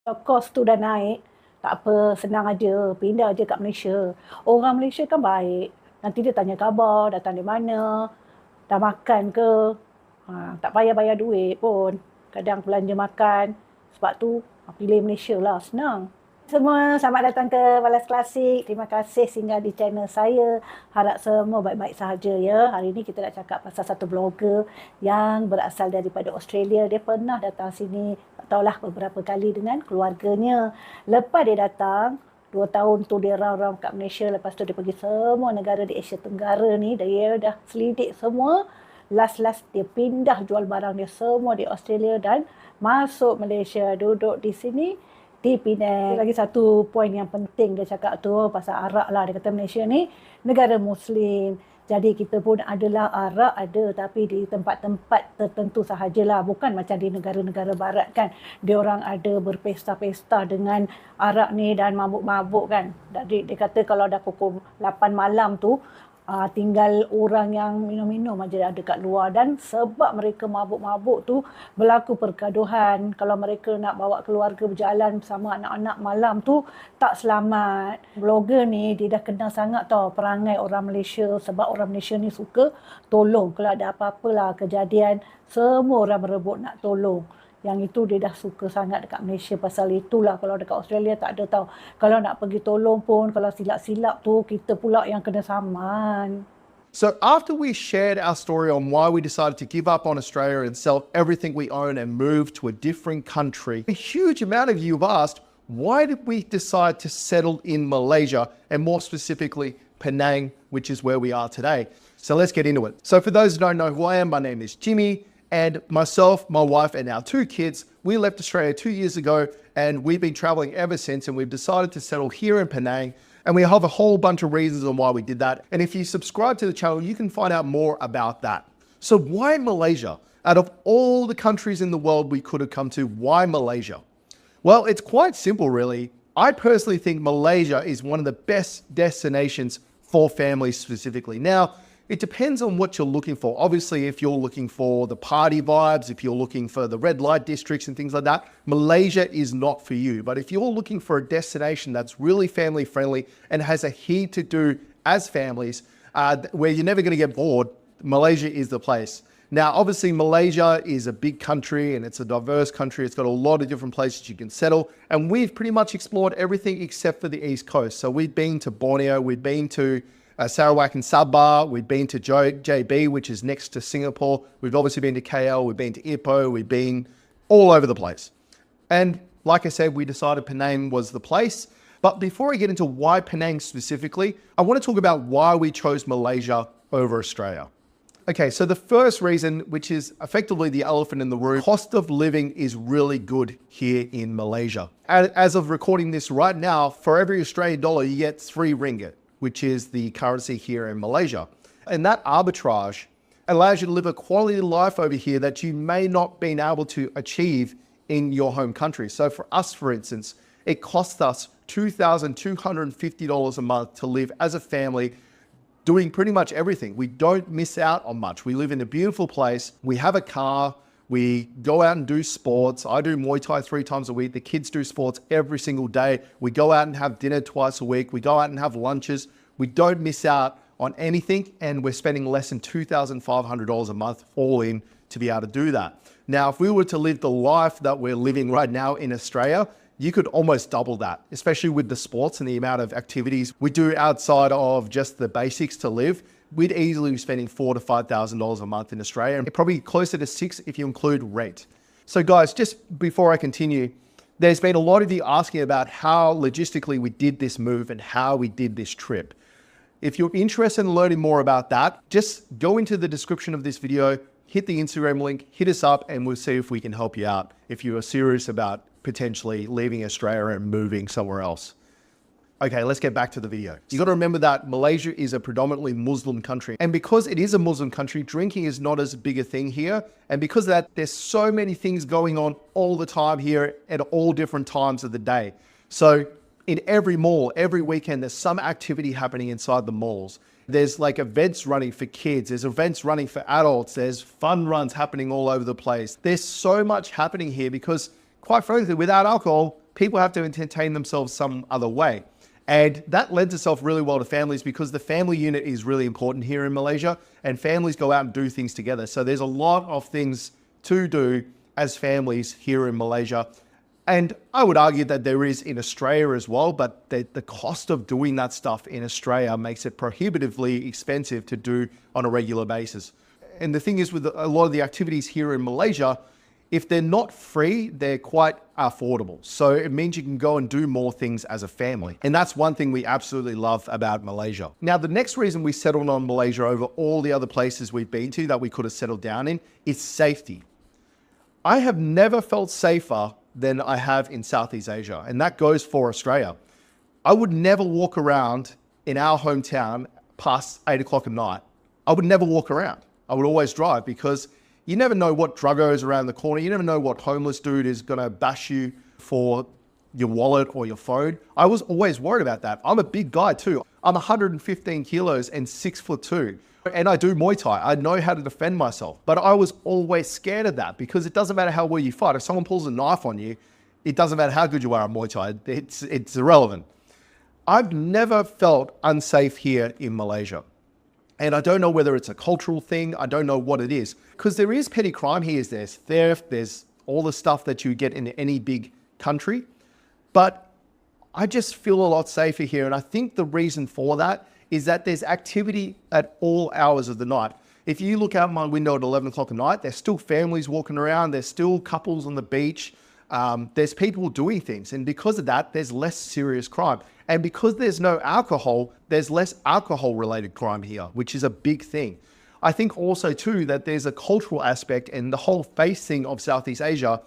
Kos tu dah naik, tak apa, senang aja, pindah aja kat Malaysia. Orang Malaysia kan baik. Nanti dia tanya khabar, datang di mana, dah makan ke. Tak payah bayar duit pun. Kadang belanja makan. Sebab tu, pilih Malaysia lah, senang. Semua, selamat datang ke Balas Klasik. Terima kasih singgah di channel saya. Harap semua baik-baik sahaja ya. Hari ini kita nak cakap pasal satu blogger yang berasal daripada Australia. Dia pernah datang sini, tak tahulah beberapa kali dengan keluarganya. Lepas dia datang, 2 tahun tu dia round-round kat Malaysia. Lepas tu dia pergi semua negara di Asia Tenggara ni. Dia dah selidik semua. Last dia pindah jual barang dia semua di Australia dan masuk Malaysia. Duduk di sini di Penang. Lagi satu poin yang penting dia cakap tu pasal arak lah. Dia kata Malaysia ni negara Muslim. Jadi kita pun adalah arak ada tapi di tempat-tempat tertentu sahajalah. Bukan macam di negara-negara barat kan. Dia orang ada berpesta-pesta dengan arak ni dan mabuk-mabuk kan. Dia kata kalau dah pukul 8 malam tu, tinggal orang yang minum-minum aja ada kat luar dan sebab mereka mabuk-mabuk tu berlaku pergaduhan. Kalau mereka nak bawa keluarga berjalan bersama anak-anak malam tu tak selamat. Blogger ni dia dah kenal sangat tau perangai orang Malaysia sebab orang Malaysia ni suka tolong. Kalau ada apa-apalah kejadian semua orang berebut nak tolong. Yang itu dia dah suka sangat dekat Malaysia pasal itulah. Kalau dekat Australia tak ada tau. Kalau nak pergi tolong pun, kalau silap-silap tu, kita pula yang kena saman. So after we shared our story on why we decided to give up on Australia and sell everything we own and move to a different country, a huge amount of you have asked, why did we decide to settle in Malaysia and more specifically Penang, which is where we are today? So let's get into it. So for those who don't know who I am, my name is Jimmy. And myself, my wife, and our 2 kids, we left Australia 2 years ago and we've been traveling ever since, and we've decided to settle here in Penang. And we have a whole bunch of reasons on why we did that. And if you subscribe to the channel, you can find out more about that. So why Malaysia? Out of all the countries in the world we could have come to, why Malaysia? Well, it's quite simple, really. I personally think Malaysia is one of the best destinations for families specifically. Now, it depends on what you're looking for. Obviously, if you're looking for the party vibes, if you're looking for the red light districts and things like that, Malaysia is not for you. But if you're looking for a destination that's really family friendly and has a heap to do as families, where you're never going to get bored, Malaysia is the place. Now, obviously, Malaysia is a big country and it's a diverse country. It's got a lot of different places you can settle. And we've pretty much explored everything except for the East Coast. So we've been to Borneo, we've been to Sarawak and Sabah, we've been to JB, which is next to Singapore. We've obviously been to KL, we've been to Ipoh, we've been all over the place. And like I said, we decided Penang was the place. But before I get into why Penang specifically, I want to talk about why we chose Malaysia over Australia. Okay, so the first reason, which is effectively the elephant in the room, cost of living is really good here in Malaysia. As of recording this right now, for every Australian dollar, you get 3 ringgit, which is the currency here in Malaysia. And that arbitrage allows you to live a quality of life over here that you may not been able to achieve in your home country. So for us, for instance, it costs us $2,250 a month to live as a family, doing pretty much everything. We don't miss out on much. We live in a beautiful place. We have a car. We go out and do sports. I do Muay Thai 3 times a week. The kids do sports every single day. We go out and have dinner twice a week. We go out and have lunches. We don't miss out on anything, and we're spending less than $2,500 a month all in to be able to do that. Now, if we were to live the life that we're living right now in Australia, you could almost double that, especially with the sports and the amount of activities we do outside of just the basics to live. We'd easily be spending $4,000 to $5,000 a month in Australia, and probably closer to $6,000 if you include rent. So guys, just before I continue, there's been a lot of you asking about how logistically we did this move and how we did this trip. If you're interested in learning more about that, just go into the description of this video, hit the Instagram link, hit us up, and we'll see if we can help you out if you are serious about potentially leaving Australia and moving somewhere else. Okay, let's get back to the video. You got to remember that Malaysia is a predominantly Muslim country. And because it is a Muslim country, drinking is not as big a thing here. And because of that, there's so many things going on all the time here at all different times of the day. So in every mall, every weekend, there's some activity happening inside the malls. There's like events running for kids. There's events running for adults. There's fun runs happening all over the place. There's so much happening here because, quite frankly, without alcohol, people have to entertain themselves some other way. And that lends itself really well to families because the family unit is really important here in Malaysia and families go out and do things together. So there's a lot of things to do as families here in Malaysia. And I would argue that there is in Australia as well, but the cost of doing that stuff in Australia makes it prohibitively expensive to do on a regular basis. And the thing is with a lot of the activities here in Malaysia, if they're not free, they're quite affordable. So it means you can go and do more things as a family. And that's one thing we absolutely love about Malaysia. Now, the next reason we settled on Malaysia over all the other places we've been to that we could have settled down in is safety. I have never felt safer than I have in Southeast Asia. And that goes for Australia. I would never walk around in our hometown past 8 o'clock at night. I would never walk around. I would always drive because you never know what druggo is around the corner. You never know what homeless dude is going to bash you for your wallet or your phone. I was always worried about that. I'm a big guy too. I'm 115 kilos and 6'2". And I do Muay Thai. I know how to defend myself. But I was always scared of that because it doesn't matter how well you fight. If someone pulls a knife on you, it doesn't matter how good you are at Muay Thai. It's irrelevant. I've never felt unsafe here in Malaysia. And I don't know whether it's a cultural thing. I don't know what it is. Because there is petty crime here. There's theft. There's all the stuff that you get in any big country. But I just feel a lot safer here. And I think the reason for that is that there's activity at all hours of the night. If you look out my window at 11 o'clock at night, there's still families walking around. There's still couples on the beach. There's people doing things. And because of that, there's less serious crime. And because there's no alcohol, there's less alcohol-related crime here, which is a big thing. I think also too that there's a cultural aspect and the whole face thing of Southeast Asia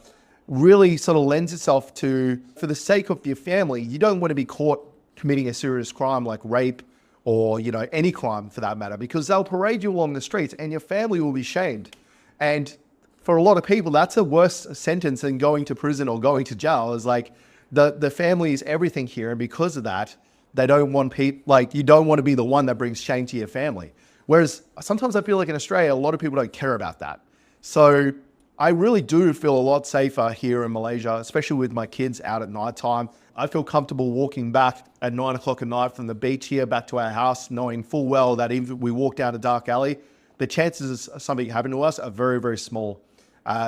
really sort of lends itself to, for the sake of your family, you don't want to be caught committing a serious crime like rape or, you know, any crime for that matter, because they'll parade you along the streets and your family will be shamed. And for a lot of people, that's a worse sentence than going to prison or going to jail. Is like the family is everything here. And because of that, they don't want people, like you don't want to be the one that brings shame to your family. Whereas sometimes I feel like in Australia, a lot of people don't care about that. So I really do feel a lot safer here in Malaysia, especially with my kids out at night time. I feel comfortable walking back at 9 o'clock at night from the beach here back to our house, knowing full well that even if we walk down a dark alley, the chances of something happening to us are very, very small.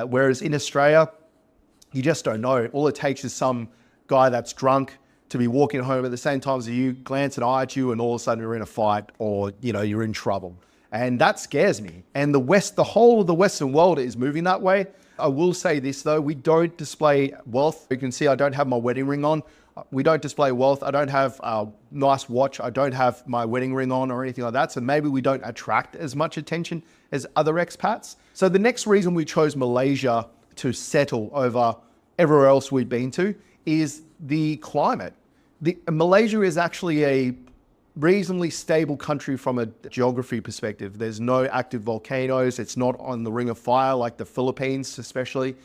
Whereas in Australia, you just don't know. All it takes is some guy that's drunk to be walking home at the same time as you, glance an eye at you, and all of a sudden you're in a fight or, you know, you're in trouble. And that scares me. And the whole of the Western world is moving that way. I will say this though, we don't display wealth. You can see I don't have my wedding ring on. We don't display wealth. I don't have a nice watch. I don't have my wedding ring on or anything like that. So maybe we don't attract as much attention as other expats. So the next reason we chose Malaysia to settle over everywhere else we've been to is the climate. Malaysia is actually a reasonably stable country from a geography perspective. There's no active volcanoes. It's not on the ring of fire like the Philippines, especially.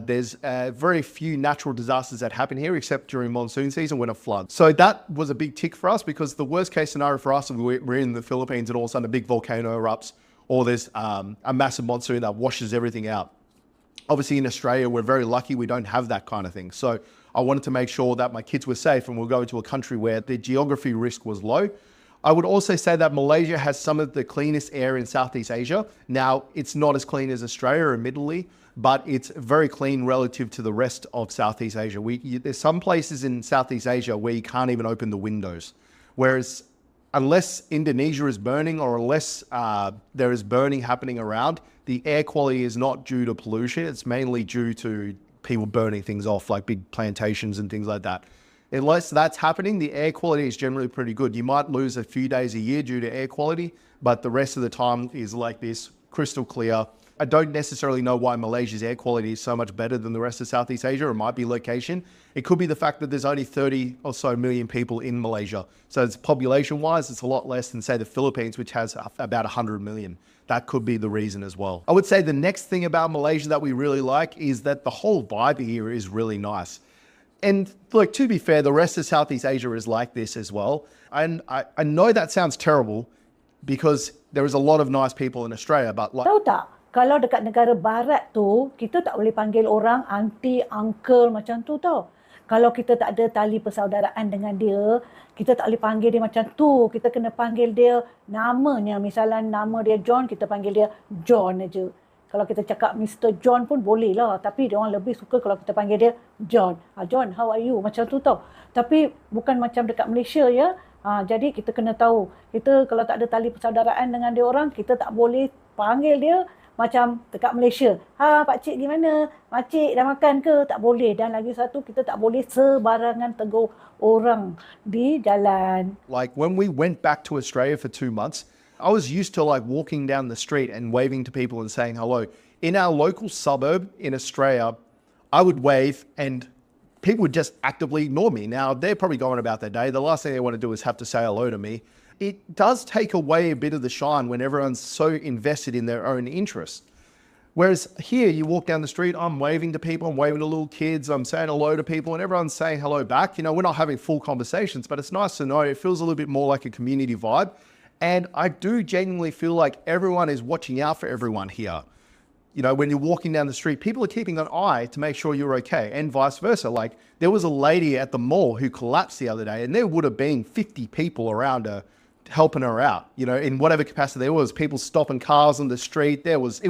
There's very few natural disasters that happen here except during monsoon season when it floods. So that was a big tick for us because the worst case scenario for us is we're in the Philippines and all of a sudden a big volcano erupts or there's a massive monsoon that washes everything out. Obviously in Australia, we're very lucky we don't have that kind of thing. So I wanted to make sure that my kids were safe and we're going to a country where the geography risk was low. I would also say that Malaysia has some of the cleanest air in Southeast Asia. Now, it's not as clean as Australia, admittedly, but it's very clean relative to the rest of Southeast Asia. There's some places in Southeast Asia where you can't even open the windows. Whereas unless Indonesia is burning or unless there is burning happening around, the air quality is not due to pollution. It's mainly due to people burning things off, like big plantations and things like that. Unless that's happening, the air quality is generally pretty good. You might lose a few days a year due to air quality, but the rest of the time is like this, crystal clear. I don't necessarily know why Malaysia's air quality is so much better than the rest of Southeast Asia. It might be location. It could be the fact that there's only 30 or so million people in Malaysia. So it's population-wise, it's a lot less than, say, the Philippines, which has about 100 million. That could be the reason as well. I would say the next thing about Malaysia that we really like is that the whole vibe here is really nice. And look, to be fair, the rest of Southeast Asia is like this as well. And I know that sounds terrible because there is a lot of nice people in Australia, but like... Tahu tak, kalau dekat negara barat tu, kita tak boleh panggil orang auntie, uncle macam tu tau. Kalau kita tak ada tali persaudaraan dengan dia, kita tak boleh panggil dia macam tu. Kita kena panggil dia namanya. Misalnya nama dia John, kita panggil dia John aja. Kalau kita cakap Mr. John pun boleh lah. Tapi dia orang lebih suka kalau kita panggil dia John. John, how are you? Macam tu tau. Tapi bukan macam dekat Malaysia ya. Jadi kita kena tahu. Kita kalau tak ada tali persaudaraan dengan dia orang, kita tak boleh panggil dia macam dekat Malaysia. Pakcik gimana? Makcik dah makan ke? Tak boleh. Dan lagi satu, kita tak boleh sebarangan tegur orang di jalan. Like when we went back to Australia for 2 months, I was used to like walking down the street and waving to people and saying hello. In our local suburb in Australia, I would wave and people would just actively ignore me. Now, they're probably going about their day. The last thing they want to do is have to say hello to me. It does take away a bit of the shine when everyone's so invested in their own interests. Whereas here, you walk down the street, I'm waving to people, I'm waving to little kids, I'm saying hello to people, and everyone's saying hello back. You know, we're not having full conversations, but it's nice to know. It feels a little bit more like a community vibe. And I do genuinely feel like everyone is watching out for everyone here. You know, when you're walking down the street, people are keeping an eye to make sure you're okay, and vice versa. Like, there was a lady at the mall who collapsed the other day, and there would have been 50 people around her helping her out, you know, in whatever capacity there was. People stopping cars on the street. It was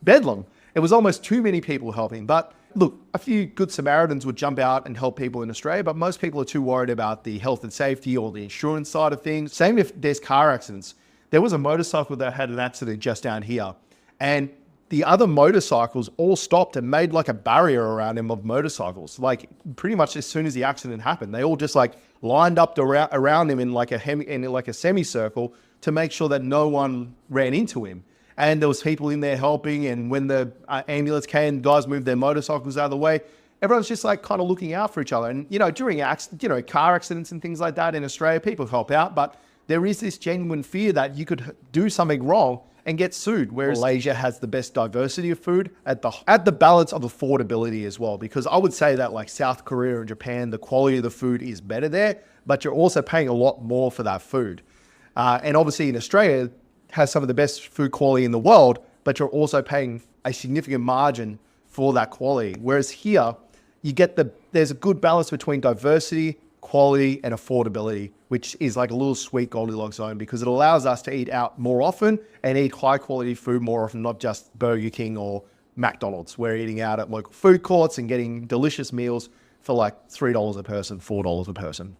bedlam. It was almost too many people helping. But look, a few good Samaritans would jump out and help people in Australia, but most people are too worried about the health and safety or the insurance side of things. Same if there's car accidents. There was a motorcycle that had an accident just down here, and the other motorcycles all stopped and made like a barrier around him of motorcycles. Like pretty much as soon as the accident happened, they all just like lined up around him in like a semicircle to make sure that no one ran into him. And there was people in there helping. And when the ambulance came, guys moved their motorcycles out of the way. Everyone's just like kind of looking out for each other. And you know, during car accidents and things like that in Australia, people help out, but there is this genuine fear that you could do something wrong and get sued, whereas Malaysia has the best diversity of food at the balance of affordability as well. Because I would say that like South Korea and Japan, the quality of the food is better there, but you're also paying a lot more for that food. And obviously in Australia, has some of the best food quality in the world, but you're also paying a significant margin for that quality. Whereas here, you get there's a good balance between diversity, quality, and affordability, which is like a little sweet Goldilocks zone because it allows us to eat out more often and eat high quality food more often, not just Burger King or McDonald's. We're eating out at local food courts and getting delicious meals for like $3 a person, $4 a person.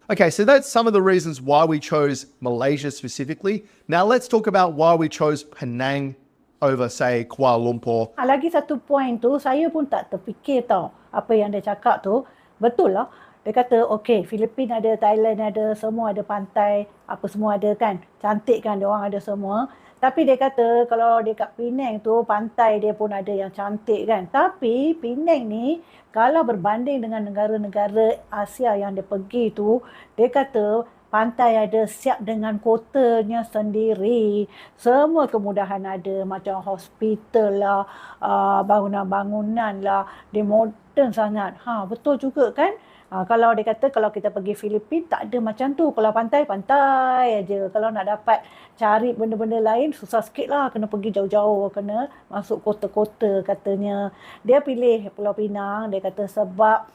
Okay, so that's some of the reasons why we chose Malaysia specifically. Now let's talk about why we chose Penang over, say, Kuala Lumpur. Lagi satu point tu, saya pun tak terfikir tau apa yang dia cakap tu. Betul lah. Dia kata, okay, Filipina ada, Thailand ada, semua ada pantai, apa semua ada kan. Cantik kan, dia orang ada semua. Tapi dia kata, kalau dekat Penang tu, pantai dia pun ada yang cantik kan. Tapi Penang ni, kalau berbanding dengan negara-negara Asia yang dia pergi tu, dia kata, pantai ada siap dengan kotanya sendiri. Semua kemudahan ada, macam hospital lah, bangunan-bangunan lah. Dia moden sangat. Betul juga kan? Kalau dia kata kalau kita pergi Filipina tak ada macam tu. Kalau pantai aja. Kalau nak dapat cari benda-benda lain susah sikit lah. Kena pergi jauh-jauh. Kena masuk kota-kota katanya. Dia pilih Pulau Pinang. Dia kata sebab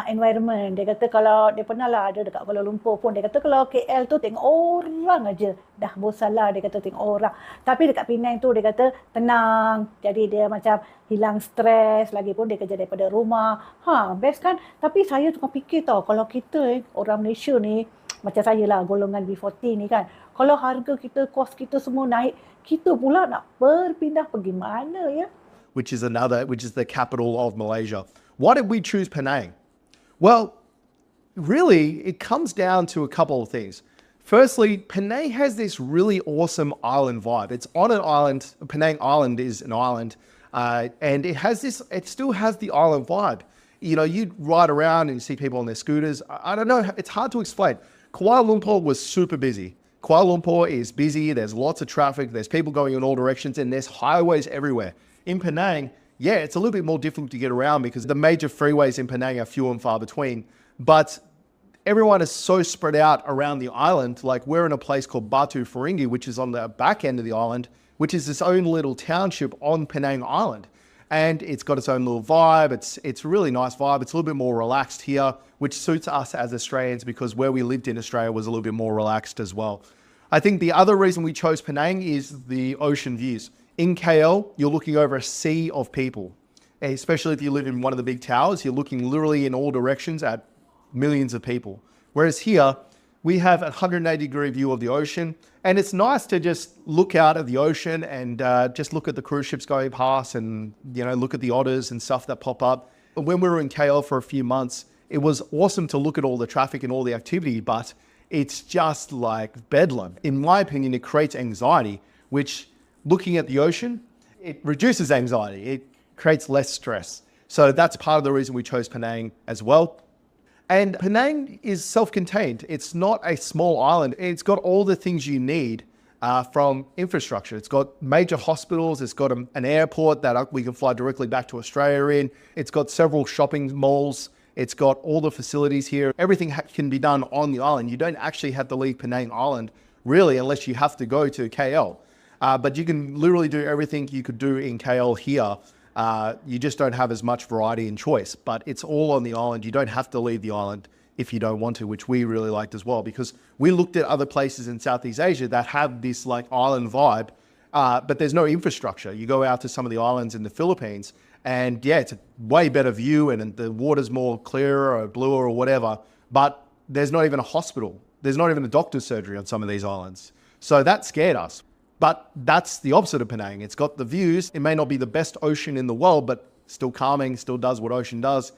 environment. Dia kata kalau dia pernah lah ada dekat Kuala Lumpur pun. Dia kata kalau KL tu tengok orang aja. Dah bosan lah dia kata tengok orang. Tapi dekat Penang tu dia kata tenang. Jadi dia macam hilang stres. Lagipun dia kerja daripada rumah. Best kan? Tapi saya tengah fikir tau, kalau kita orang Malaysia ni, macam saya lah, golongan B40 ni kan, kalau harga kita, kos kita semua naik, kita pula nak berpindah pergi mana ya? Which is the capital of Malaysia. Why did we choose Penang? Well, really, it comes down to a couple of things. Firstly, Penang has this really awesome island vibe. It's on an island. Penang Island is an island, and it still has the island vibe. You know, you ride around and you see people on their scooters. I don't know, it's hard to explain. Kuala Lumpur was super busy. Kuala Lumpur is busy, there's lots of traffic, there's people going in all directions, and there's highways everywhere. In Penang, yeah, it's a little bit more difficult to get around because the major freeways in Penang are few and far between. But everyone is so spread out around the island. Like we're in a place called Batu Ferringhi, which is on the back end of the island, which is its own little township on Penang Island. and it's got its own little vibe. It's a really nice vibe. It's a little bit more relaxed here, which suits us as Australians because where we lived in Australia was a little bit more relaxed as well. I think the other reason we chose Penang is the ocean views. In KL, you're looking over a sea of people, especially if you live in one of the big towers. You're looking literally in all directions at millions of people. Whereas here, we have a 180-degree view of the ocean, and it's nice to just look out at the ocean and just look at the cruise ships going past and, look at the otters and stuff that pop up. When we were in KL for a few months, it was awesome to look at all the traffic and all the activity, but it's just like bedlam. In my opinion, it creates anxiety, which looking at the ocean, it reduces anxiety. It creates less stress. So that's part of the reason we chose Penang as well. And Penang is self-contained. It's not a small island. It's got all the things you need from infrastructure. It's got major hospitals. It's got an airport that we can fly directly back to Australia in. It's got several shopping malls. It's got all the facilities here. Everything can be done on the island. You don't actually have to leave Penang Island, really, unless you have to go to KL. But you can literally do everything you could do in KL here. You just don't have as much variety and choice, but it's all on the island. You don't have to leave the island if you don't want to, which we really liked as well, because we looked at other places in Southeast Asia that have this like island vibe, but there's no infrastructure. You go out to some of the islands in the Philippines and yeah, it's a way better view and the water's more clearer or bluer or whatever, but there's not even a hospital. There's not even a doctor's surgery on some of these islands. So that scared us. But that's the opposite of Penang. It's got the views. It may not be the best ocean in the world, but still calming, still does what ocean does.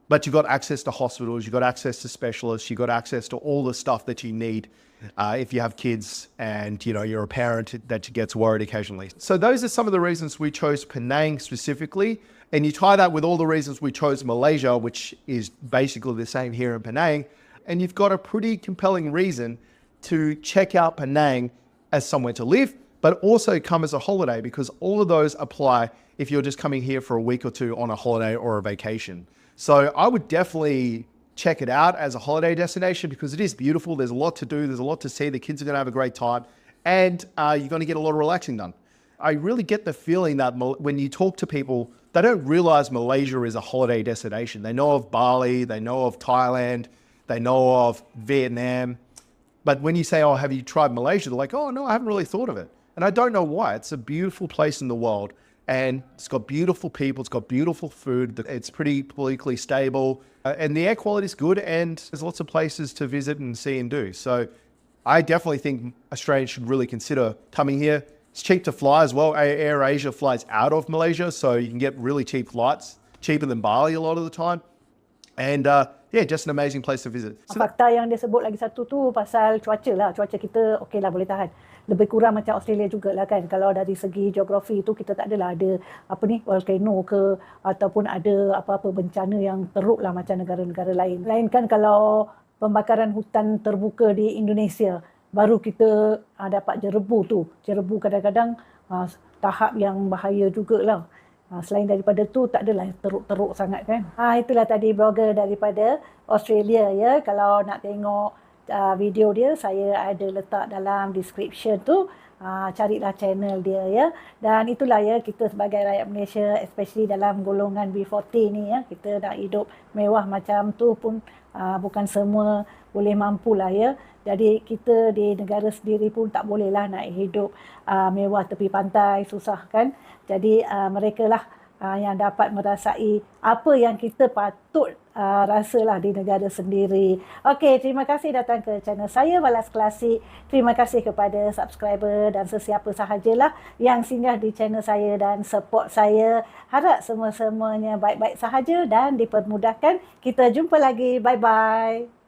But you've got access to hospitals, you've got access to specialists, you've got access to all the stuff that you need if you have kids and you're a parent that gets worried occasionally. So those are some of the reasons we chose Penang specifically. And you tie that with all the reasons we chose Malaysia, which is basically the same here in Penang. And you've got a pretty compelling reason to check out Penang as somewhere to live, but also come as a holiday, because all of those apply if you're just coming here for a week or two on a holiday or a vacation. So I would definitely check it out as a holiday destination because it is beautiful. There's a lot to do. There's a lot to see. The kids are going to have a great time and you're going to get a lot of relaxing done. I really get the feeling that when you talk to people, they don't realize Malaysia is a holiday destination. They know of Bali, they know of Thailand, they know of Vietnam. But when you say, oh, have you tried Malaysia? They're like, oh, no, I haven't really thought of it. And I don't know why. It's a beautiful place in the world. And it's got beautiful people. It's got beautiful food. It's pretty politically stable. And the air quality is good. And there's lots of places to visit and see and do. So I definitely think Australians should really consider coming here. It's cheap to fly as well. Air Asia flies out of Malaysia. So you can get really cheap flights, cheaper than Bali a lot of the time. And yeah, just an amazing place to visit. Fakta yang dia sebut lagi satu tu pasal cuaca lah. Cuaca kita okey lah, boleh tahan. Lebih kurang macam Australia jugalah kan. Kalau dari segi geografi tu kita tak adalah ada volcano ke ataupun ada apa-apa bencana yang teruk lah macam negara-negara lain. Melainkan kalau pembakaran hutan terbuka di Indonesia, baru kita dapat jerebu tu. Jerebu kadang-kadang tahap yang bahaya jugalah. Selain daripada tu, tak adalah teruk-teruk sangat kan. Itulah tadi blogger daripada Australia ya. Kalau nak tengok video dia, saya ada letak dalam description tu. Carilah channel dia ya. Dan itulah ya, kita sebagai rakyat Malaysia, especially dalam golongan B40 ni ya, kita nak hidup mewah macam tu pun bukan semua boleh mampu lah ya. Jadi kita di negara sendiri pun tak bolehlah nak hidup mewah tepi pantai, susah kan. Jadi mereka lah yang dapat merasai apa yang kita patut rasalah di negara sendiri. Okey, terima kasih datang ke channel saya Balas Klasik. Terima kasih kepada subscriber dan sesiapa sahajalah yang singgah di channel saya dan support saya. Harap semua-semuanya baik-baik sahaja dan dipermudahkan. Kita jumpa lagi. Bye-bye.